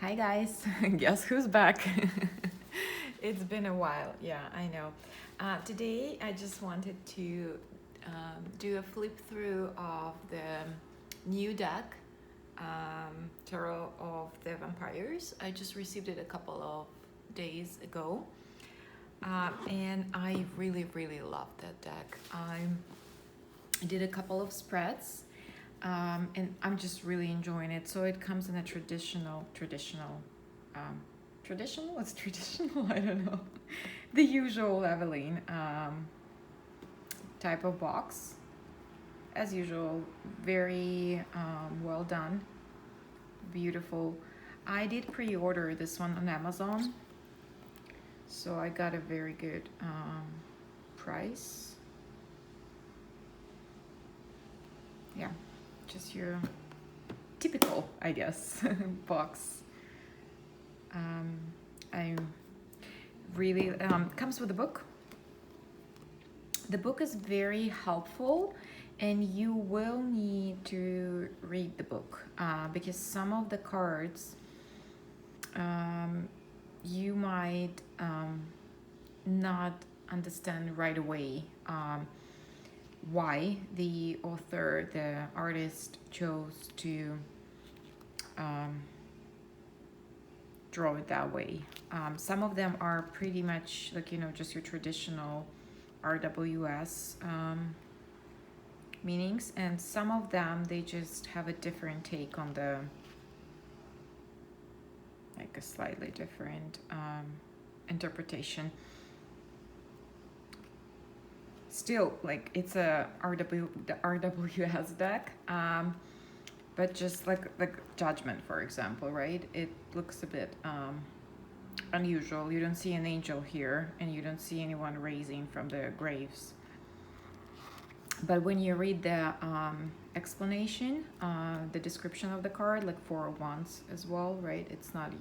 Hi guys, guess who's back? It's been a while, yeah, I know. Today I just wanted to do a flip through of the new deck, Tarot of the Vampires. I just received it a couple of days ago, and I really, really love that deck. I did a couple of spreads, and I'm just really enjoying it. So it comes in a traditional. What's traditional? I don't know. The usual Evelyn type of box, as usual. Very well done, beautiful. I did pre-order this one on Amazon, so I got a very good price. Yeah, just your typical, I guess, box. I really comes with a book. The book is very helpful, and you will need to read the book because some of the cards you might not understand right away why the author, the artist chose to draw it that way. Some of them are pretty much like, just your traditional RWS meanings, and some of them they just have a different take on the, like a slightly different interpretation. Still, like it's the RWS deck, but just like Judgment, for example, right? It looks a bit unusual. You don't see an angel here, and you don't see anyone raising from the graves. But when you read the explanation, the description of the card, like Four of Wands as well, right? It's not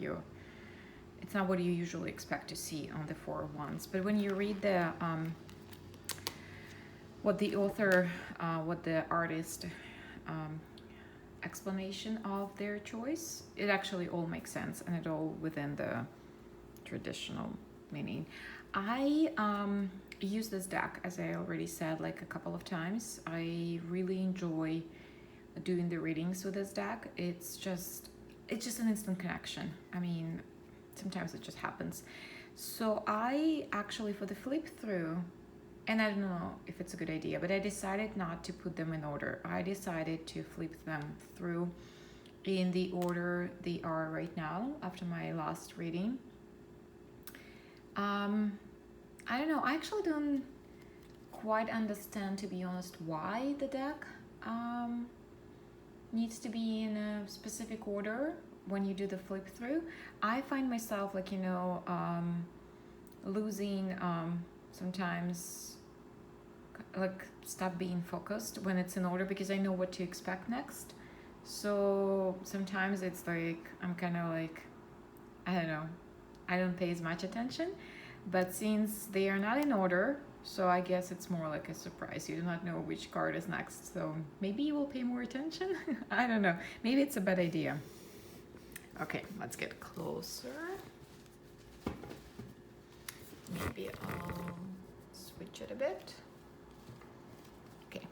what you usually expect to see on the Four of Wands. But when you read the what the author, what the artist explanation of their choice, it actually all makes sense, and it all within the traditional meaning. I use this deck, as I already said, like a couple of times. I really enjoy doing the readings with this deck. It's just an instant connection. I mean, sometimes it just happens. So I actually, for the flip through, and I don't know if it's a good idea, but I decided not to put them in order. I decided to flip them through in the order they are right now after my last reading. I don't know. I actually don't quite understand, to be honest, why the deck needs to be in a specific order when you do the flip through. I find myself like, losing sometimes, like stop being focused when it's in order, because I know what to expect next. So sometimes it's like I'm kind of like, I don't know, I don't pay as much attention. But since they are not in order, so I guess it's more like a surprise. You do not know which card is next, so maybe you will pay more attention. I don't know. Maybe it's a bad idea. Okay, let's get closer. Maybe I'll switch it a bit. Okay.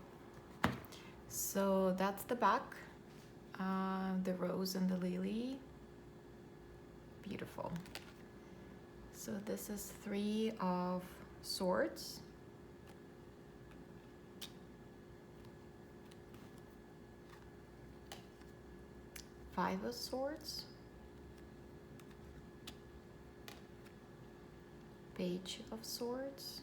So that's the back. The rose and the lily. Beautiful. So this is Three of Swords. Five of Swords. Page of Swords.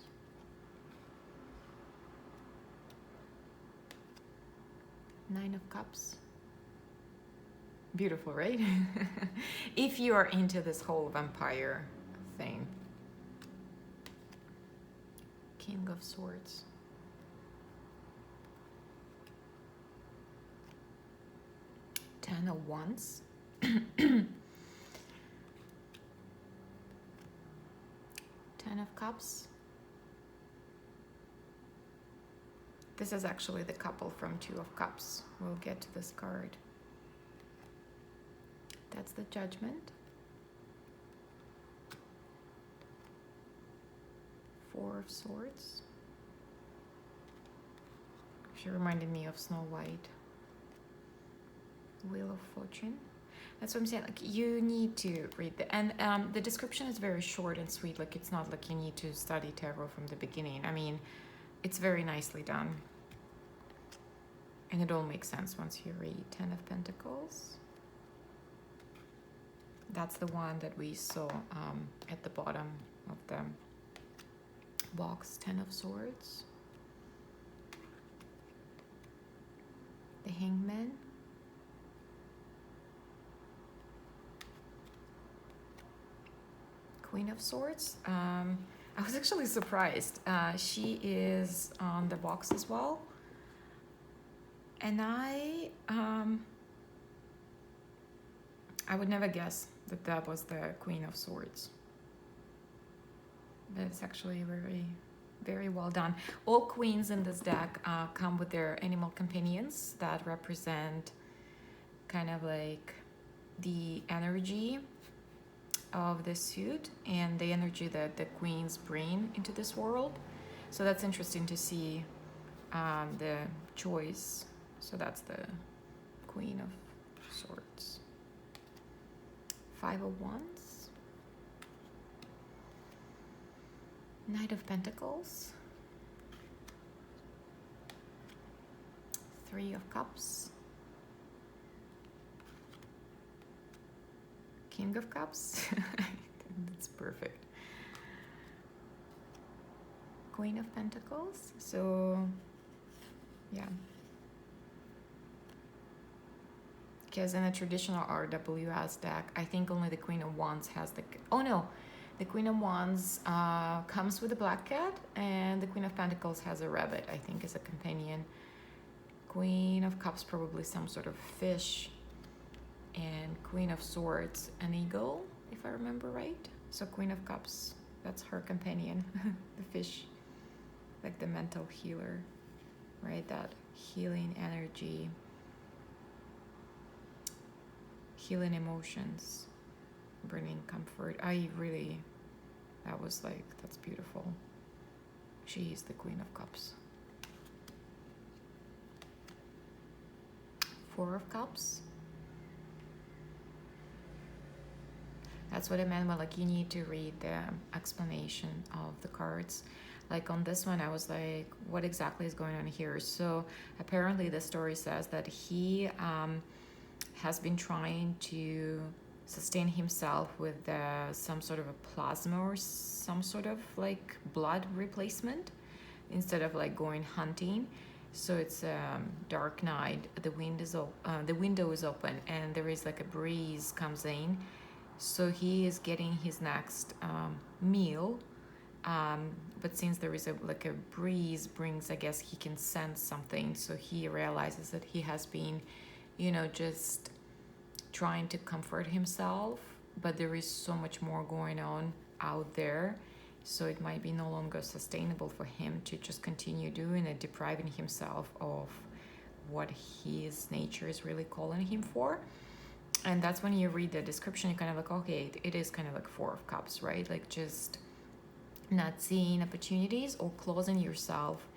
Nine of Cups. Beautiful, right? If you are into this whole vampire thing. King of Swords. Ten of Wands. Ten of Cups. This is actually the couple from Two of Cups. We'll get to this card. That's the Judgment. Four of Swords. She reminded me of Snow White. Wheel of Fortune. That's what I'm saying. Like, you need to read and the description is very short and sweet. Like, it's not like you need to study tarot from the beginning. I mean, it's very nicely done, and it all makes sense once you read. Ten of Pentacles. That's the one that we saw at the bottom of the box. Ten of Swords. The Hangman. Queen of Swords. I was actually surprised. She is on the box as well. And I would never guess that that was the Queen of Swords. But it's actually very, very well done. All queens in this deck come with their animal companions that represent kind of like the energy of the suit and the energy that the queens bring into this world. So that's interesting to see the choice. So that's the Queen of Swords. Five of Wands. Knight of Pentacles. Three of Cups. King of Cups. That's perfect. Queen of Pentacles. So, yeah. Because in a traditional RWS deck, I think only the Queen of Wands has the... Oh no! The Queen of Wands comes with a black cat, and the Queen of Pentacles has a rabbit, I think, as a companion. Queen of Cups, probably some sort of fish. And Queen of Swords, an eagle, if I remember right. So Queen of Cups, that's her companion, the fish, like the mental healer, right? That healing energy, healing emotions, bringing comfort. That was like, that's beautiful. She is the Queen of Cups. Four of Cups. That's what I meant by, like, you need to read the explanation of the cards. Like on this one, I was like, what exactly is going on here? So apparently the story says that he has been trying to sustain himself with some sort of a plasma or some sort of like blood replacement instead of like going hunting. So it's a dark night, the window is open, and there is like a breeze comes in. So he is getting his next meal, but since there is a breeze brings, I guess he can sense something. So he realizes that he has been, just trying to comfort himself, but there is so much more going on out there. So it might be no longer sustainable for him to just continue doing it, depriving himself of what his nature is really calling him for. And that's when you read the description, you're kind of like, okay, it is kind of like Four of Cups, right? Like just not seeing opportunities or closing yourself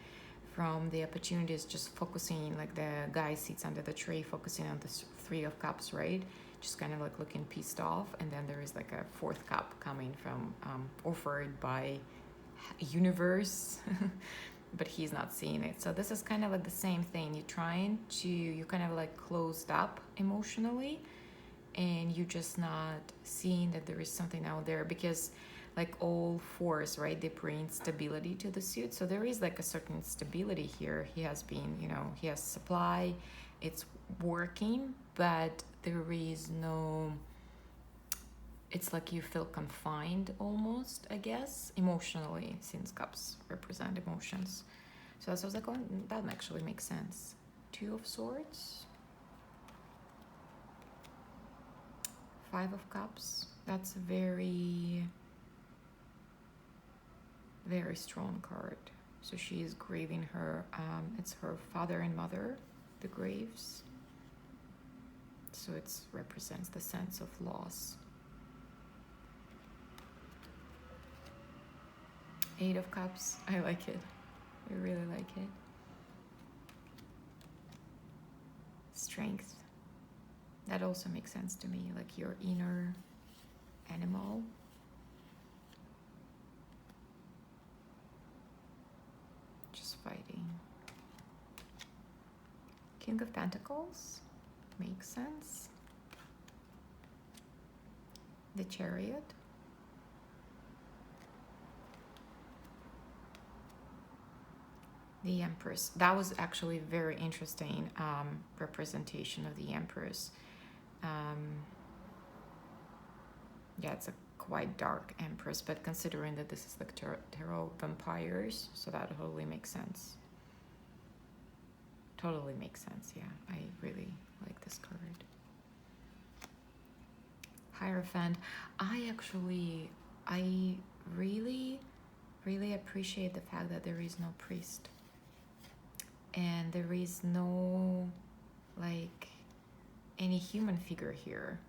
from the opportunities, just focusing, like the guy sits under the tree, focusing on the Three of Cups, right? Just kind of like looking pissed off. And then there is like a fourth cup coming from, offered by universe, but he's not seeing it. So this is kind of like the same thing. You're kind of like closed up emotionally, and you're just not seeing that there is something out there, because like all fours, right, they bring stability to the suit. So there is like a certain stability here. He has been, he has supply, it's working, but there is no, it's like you feel confined almost, I guess, emotionally, since cups represent emotions. So that's what I was like, oh, that actually makes sense. Two of Swords. Five of Cups. That's a very, very strong card. So she is grieving her, it's her father and mother, the graves. So it represents the sense of loss. Eight of Cups, I like it. I really like it. Strength, that also makes sense to me, like your inner animal. Just fighting. King of Pentacles, makes sense. The Chariot. The Empress. That was actually very interesting representation of the Empress. Yeah, it's a quite dark Empress, but considering that this is like tarot vampires, so that totally makes sense. Totally makes sense, yeah. I really like this card. Hierophant. I really, really appreciate the fact that there is no priest. And there is no, like, any human figure here.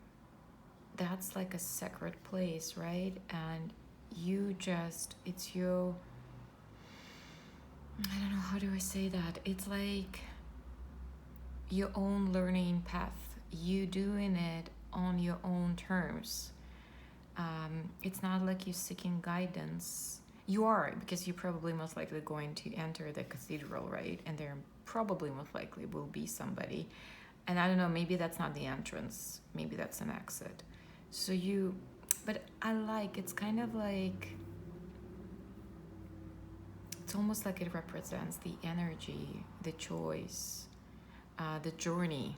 That's like a sacred place, right? And you just, it's your, I don't know, how do I say that? It's like your own learning path. You doing it on your own terms. It's not like you're seeking guidance. You are, because you're probably most likely going to enter the cathedral, right? And there probably most likely will be somebody. And I don't know, maybe that's not the entrance. Maybe that's an exit. So but I like, it's kind of like, it's almost like it represents the energy, the choice, the journey.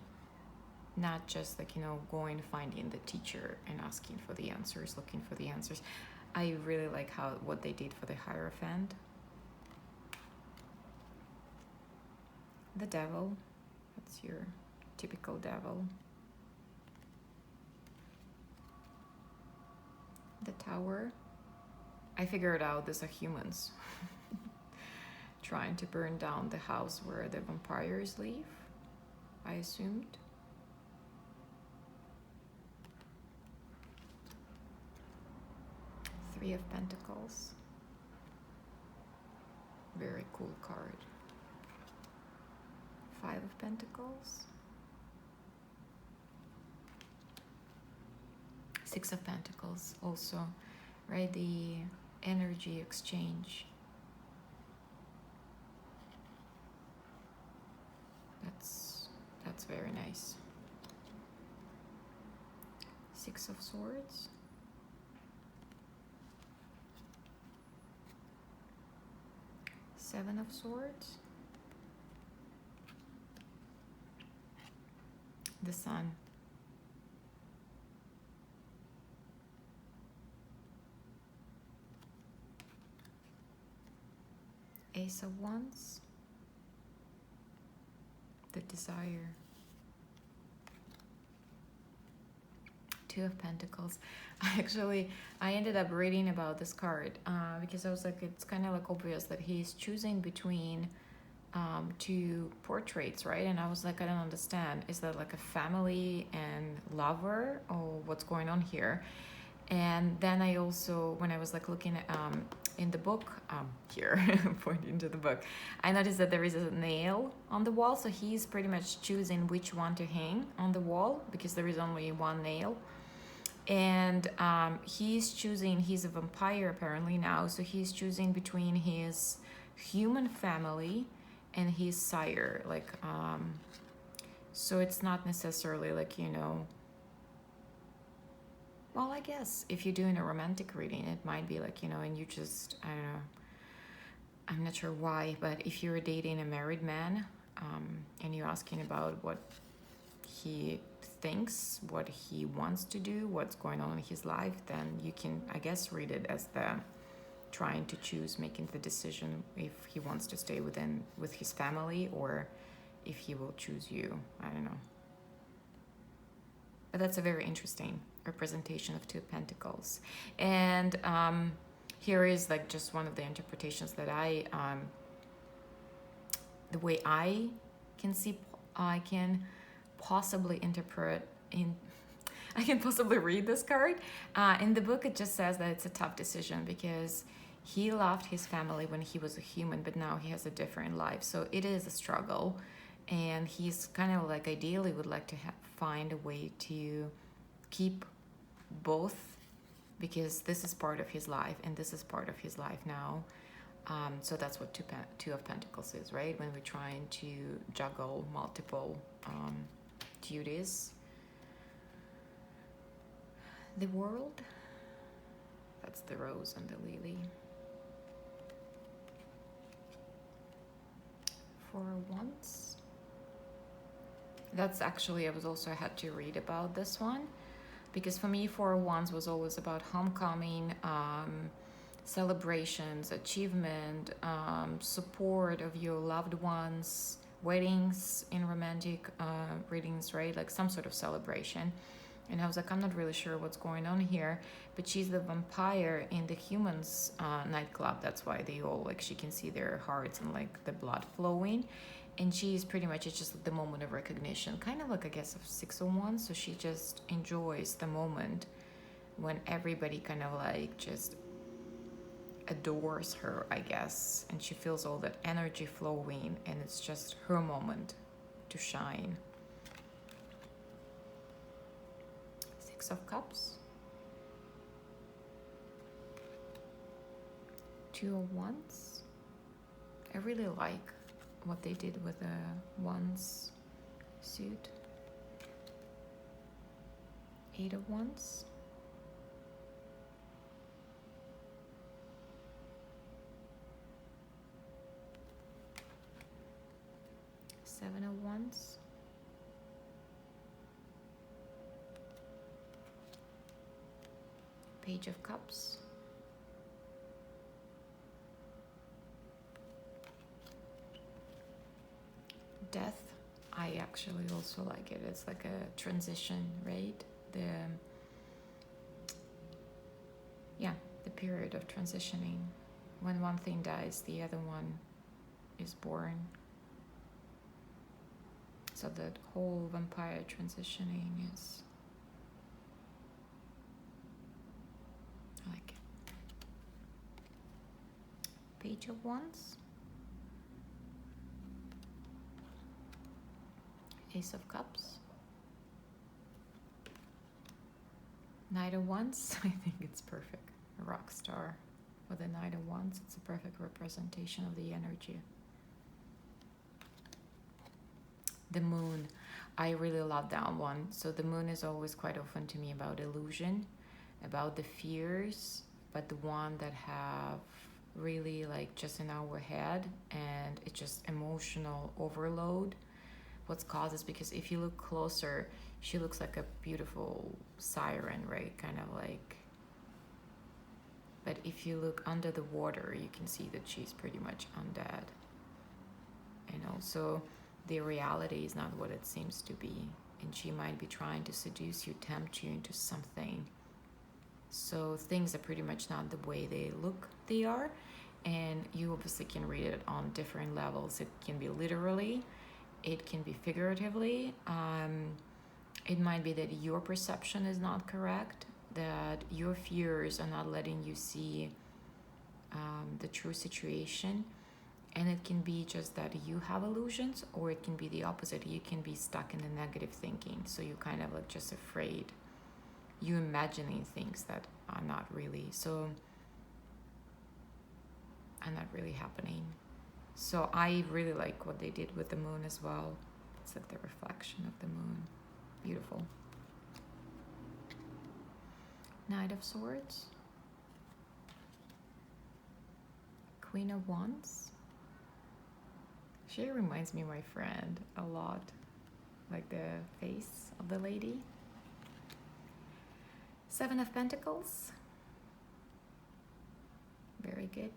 Not just like, going, finding the teacher and asking for the answers, looking for the answers. I really like what they did for the Hierophant. The Devil, that's your typical devil. The Tower. I figured out these are humans trying to burn down the house where the vampires live, I assumed. Three of Pentacles. Very cool card. Five of Pentacles. Six of Pentacles also, right? The energy exchange. That's very nice. Six of Swords. Seven of Swords. The Sun. Ace of Wands. The Desire. Two of Pentacles. I ended up reading about this card because I was like, it's kind of like obvious that he's choosing between two portraits, right? And I was like, I don't understand. Is that like a family and lover, or what's going on here? And then I also, when I was like looking in the book, here, pointing to the book, I noticed that there is a nail on the wall. So he's pretty much choosing which one to hang on the wall because there is only one nail. And he's a vampire apparently now. So he's choosing between his human family and his sire. Like, so it's not necessarily like, well, I guess if you're doing a romantic reading, it might be like, and you just, I don't know, I'm not sure why, but if you're dating a married man and you're asking about what he thinks, what he wants to do, what's going on in his life, then you can, I guess, read it as the trying to choose, making the decision if he wants to stay with his family or if he will choose you. I don't know. But that's a very interesting representation of Two of Pentacles. And here is like just one of the interpretations that the way I can possibly interpret in I can possibly read this card. In the book, it just says that it's a tough decision because he loved his family when he was a human, but now he has a different life. So it is a struggle, and he's kind of like ideally would like to find a way to keep both, because this is part of his life and this is part of his life now. So that's what two of Pentacles is, right? When we're trying to juggle multiple duties. The World, that's the rose and the lily. For once, that's actually, I had to read about this one, because for me, for once was always about homecoming, celebrations, achievement, support of your loved ones, weddings in romantic readings, right? Like some sort of celebration. And I was like, I'm not really sure what's going on here. But she's the vampire in the humans nightclub. That's why they all, like, she can see their hearts and like the blood flowing. And she's pretty much, it's just the moment of recognition, kind of like, I guess, of 601. So she just enjoys the moment when everybody kind of like just adores her, I guess. And she feels all that energy flowing, and it's just her moment to shine. Six of Cups, Two of Wands. I really like what they did with the Wands suit. Eight of Wands, Seven of Wands, Page of Cups, Death. I actually also like it. It's like a transition, right? The period of transitioning. When one thing dies, the other one is born. So that whole vampire transitioning is, I like it. Page of Wands, Ace of Cups, Knight of Wands. I think it's perfect. A rock star with a Knight of Wands. It's a perfect representation of the energy. The Moon. I really love that one. So the Moon is always quite often to me about illusion, about the fears, but the one that have really like just in our head, and it's just emotional overload. What's caused is because if you look closer, she looks like a beautiful siren, right? Kind of like, but if you look under the water, you can see that she's pretty much undead. And also, the reality is not what it seems to be. And she might be trying to seduce you, tempt you into something. So things are pretty much not the way they are. And you obviously can read it on different levels. It can be literally, it can be figuratively. It might be that your perception is not correct, that your fears are not letting you see the true situation. And it can be just that you have illusions, or it can be the opposite. You can be stuck in the negative thinking. So you're kind of like just afraid. You're imagining things that are not really happening. So I really like what they did with the Moon as well. It's like the reflection of the Moon. Beautiful. Knight of Swords, Queen of Wands. She reminds me of my friend a lot, like the face of the lady. Seven of Pentacles. Very good.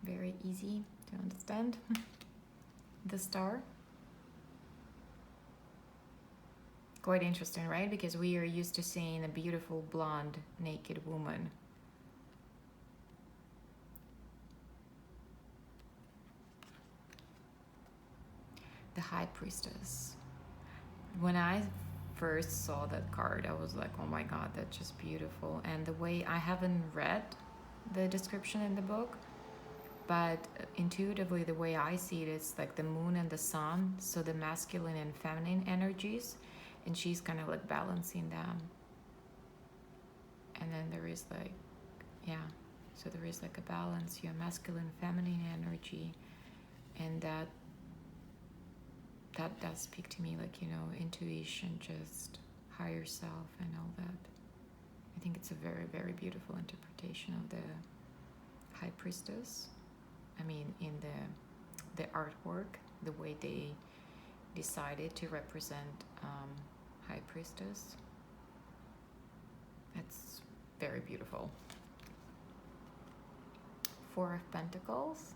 Very easy to understand. The Star. Quite interesting, right? Because we are used to seeing a beautiful blonde naked woman. The High Priestess. When I first saw that card, I was like, oh my god, that's just beautiful. And the way, I haven't read the description in the book, but intuitively the way I see it is like the moon and the sun, so the masculine and feminine energies, and she's kind of like balancing them. And then there is like, yeah, so there is like a balance, your masculine, feminine energy, and that does speak to me, like, you know, intuition, just higher self and all that. I think it's a very, very beautiful interpretation of the High Priestess. I mean, in the artwork, the way they decided to represent High Priestess, that's very beautiful. Four of Pentacles.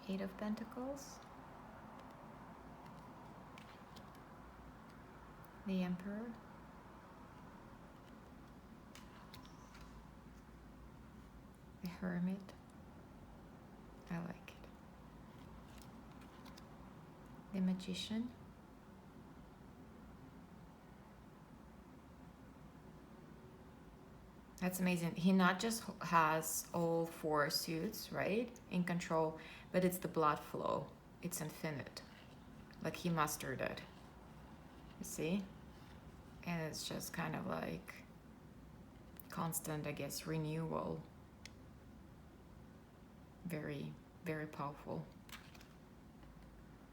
Eight of Pentacles. The Emperor. The Hermit. I like it. The Magician. That's amazing. He not just has all four suits, right, in control, but it's the blood flow. It's infinite. Like, he mastered it. You see? And it's just kind of like constant, I guess, renewal. Very, very powerful.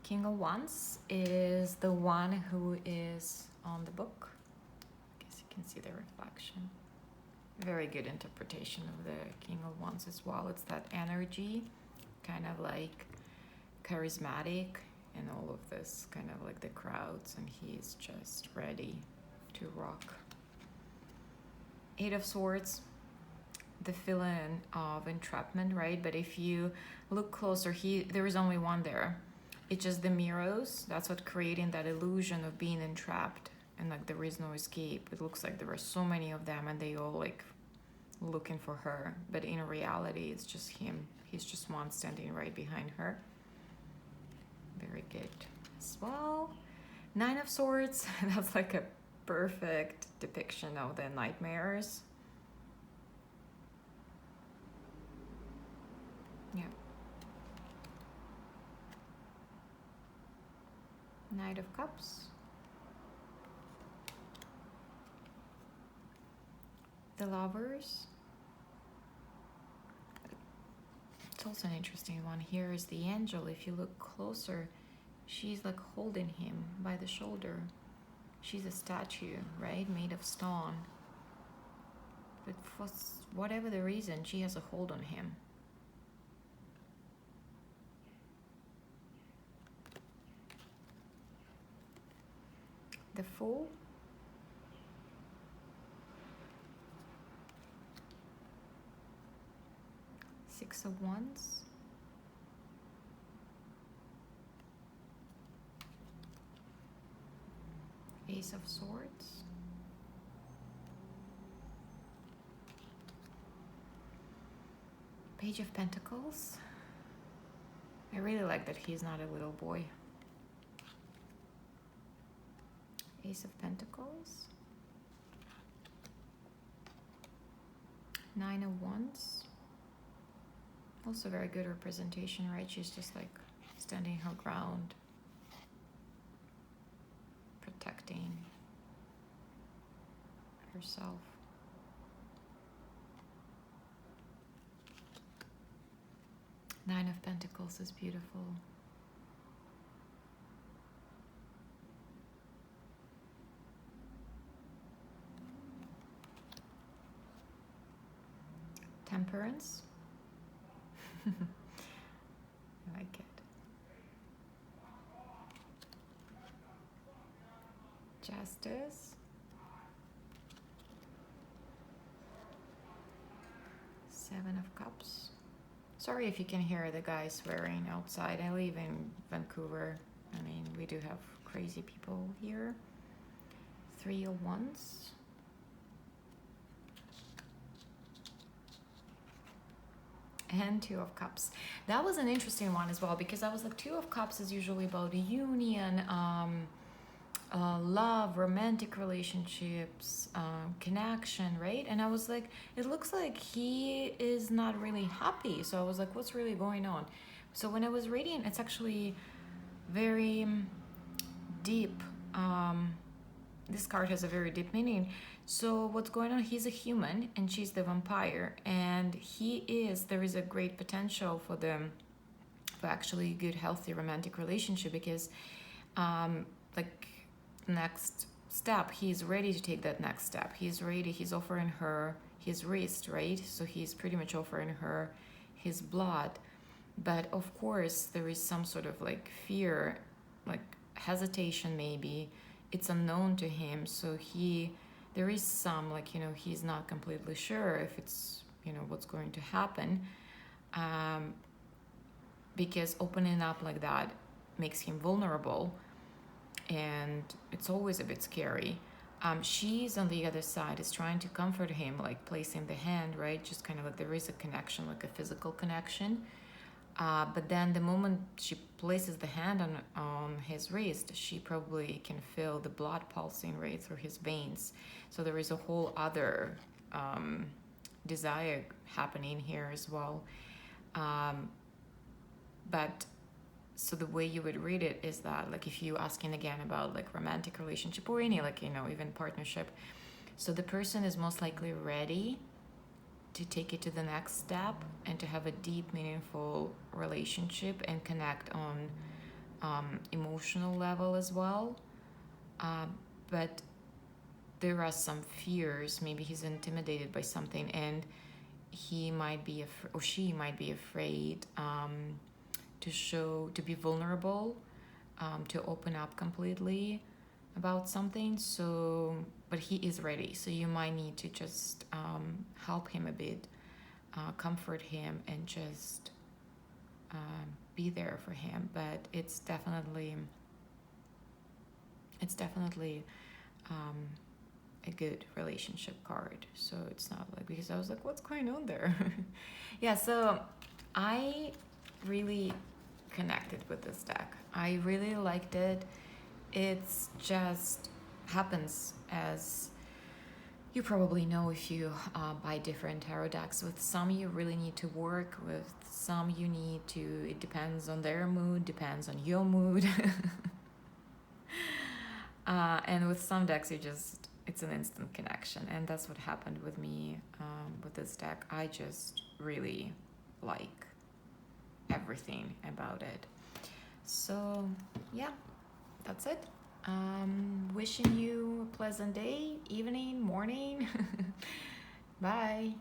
King of Wands is the one who is on the book. I guess you can see the reflection. Very good interpretation of the King of Wands as well. It's that energy, kind of like charismatic, and all of this, kind of like the crowds, and he's just ready to rock. Eight of Swords, the feeling of entrapment, right? But if you look closer, there is only one there. It's just the mirrors. That's what creating that illusion of being entrapped, and like there is no escape. It looks like there are so many of them, and they all like looking for her, but in reality it's just him. He's just one standing right behind her. Very good as well. Nine of Swords. That's like a perfect depiction of the nightmares. Yeah. Knight of Cups. The Lovers. It's also an interesting one. Here is the Angel. If you look closer, she's like holding him by the shoulder. She's a statue, right? Made of stone. But for whatever the reason, she has a hold on him. The Fool. Six of Wands. Ace of Swords. Page of Pentacles. I really like that he's not a little boy. Ace of Pentacles. Nine of Wands. Also very good representation, right? She's just like standing her ground, protecting herself. Nine of Pentacles is beautiful. Temperance. I like it. Justice. Seven of Cups. Sorry if you can hear the guy swearing outside. I live in Vancouver. I mean, we do have crazy people here. Three of Wands. and Two of Cups. That was an interesting one as well, because I was like, Two of Cups is usually about union, love, romantic relationships, connection, right? And I was like, it looks like he is not really happy. So I was like, what's really going on? So when I was reading, it's actually very deep. This card has a very deep meaning. So what's going on? He's a human and she's the vampire, and there is a great potential for them, for actually good, healthy romantic relationship, because like next step, he's ready to take that next step. He's offering her his wrist, right? So he's pretty much offering her his blood. But of course there is some sort of like fear, like hesitation maybe. It's unknown to him, so there is some, like, he's not completely sure if it's, what's going to happen, because opening up like that makes him vulnerable, and it's always a bit scary. She's on the other side, is trying to comfort him, like placing the hand, right? Just kind of like there is a connection, like a physical connection. But then the moment she places the hand on his wrist, she probably can feel the blood pulsing right through his veins. So there is a whole other desire happening here as well. But so the way you would read it is that, like, if you asking again about like romantic relationship or any, like, even partnership, so the person is most likely ready to take it to the next step and to have a deep, meaningful relationship and connect on emotional level as well. But there are some fears. Maybe he's intimidated by something, and he might be or she might be afraid to be vulnerable, to open up completely about something. So, but he is ready. So you might need to just help him a bit, comfort him, and just be there for him. But it's definitely a good relationship card. So it's not like, because I was like, what's going on there? Yeah, so I really connected with this deck. I really liked it. It's just happens, as you probably know if you buy different tarot decks. With some you really need to work, with some you need to, it depends on their mood, depends on your mood. And with some decks it's an instant connection, and that's what happened with me with this deck. I just really like everything about it. So yeah, that's it. Wishing you a pleasant day, evening, morning. Bye.